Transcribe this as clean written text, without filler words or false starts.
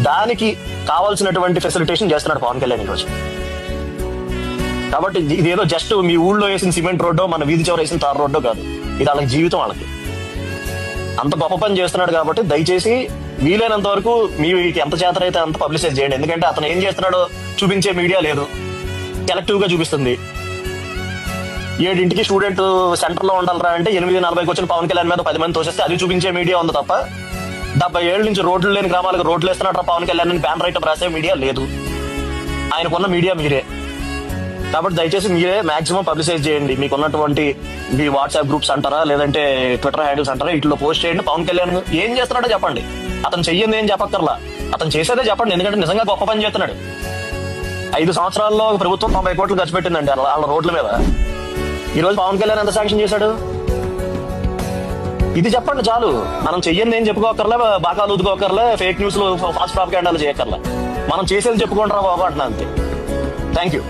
దానికి కావాల్సినటువంటి ఫెసిలిటేషన్ చేస్తున్నాడు పవన్ కళ్యాణ్ ఈరోజు. కాబట్టి ఇదేదో జస్ట్ మీ ఊళ్ళో వేసిన సిమెంట్ రోడ్డో మన వీధి చివర వేసిన తార్ రోడ్డో కాదు, ఇది వాళ్ళకి జీవితం. వాళ్ళకి అంత గొప్ప పని చేస్తున్నాడు కాబట్టి దయచేసి వీలైనంత వరకు మీకు ఎంత చేతనైతే అంత పబ్లిసైజ్ చేయండి. ఎందుకంటే అతను ఏం చేస్తున్నాడో చూపించే మీడియా లేదు, సెలెక్టివ్ గా చూపిస్తుంది. 7 స్టూడెంట్ సెంటర్ లో ఉండాలరా అంటే 8:40 వచ్చిన పవన్ కళ్యాణ్ మీద 10 మంది తోసేస్తే అది చూపించే మీడియా ఉంది తప్ప 70 ఏళ్ళ నుంచి రోడ్లు లేని గ్రామాలకు రోడ్లు వేస్తున్నాడు పవన్ కళ్యాణ్ అని బ్యాన్ రైట్ రాసే మీడియా లేదు. ఆయనకున్న మీడియా మీరే. కాబట్టి దయచేసి మీరే మాక్సిమం పబ్లిసైజ్ చేయండి. మీకున్నటువంటి మీ వాట్సాప్ గ్రూప్స్ అంటారా, లేదంటే ట్విట్టర్ హ్యాండిల్స్ అంటారా, ఇట్లో పోస్ట్ చేయండి. పవన్ కళ్యాణ్ ఏం చేస్తున్నాడో చెప్పండి. అతను చెయ్యింది ఏం చెప్పక్కర్లా, అతను చేసేదే చెప్పండి. ఎందుకంటే నిజంగా గొప్ప పని చేస్తున్నాడు. 5 సంవత్సరాల్లో ప్రభుత్వం 90 కోట్లు ఖర్చు పెట్టిందండి వాళ్ళ రోడ్ల మీద. ఈ రోజు పవన్ కళ్యాణ్ ఎంత శాంక్షన్ చేశాడు? ఇది చెప్పండి చాలు. మనం చెయ్యింది ఏం చెప్పుకోకర్లే, బాకాలు ఊదుకోకర్లే, ఫేక్ న్యూస్ లో ఫాస్ట్ ప్రాపగాండాలు చేయక్కర్లే. మనం చేసేది చెప్పుకుంటారా బాబు అంటున్నా, అంతే. Thank you.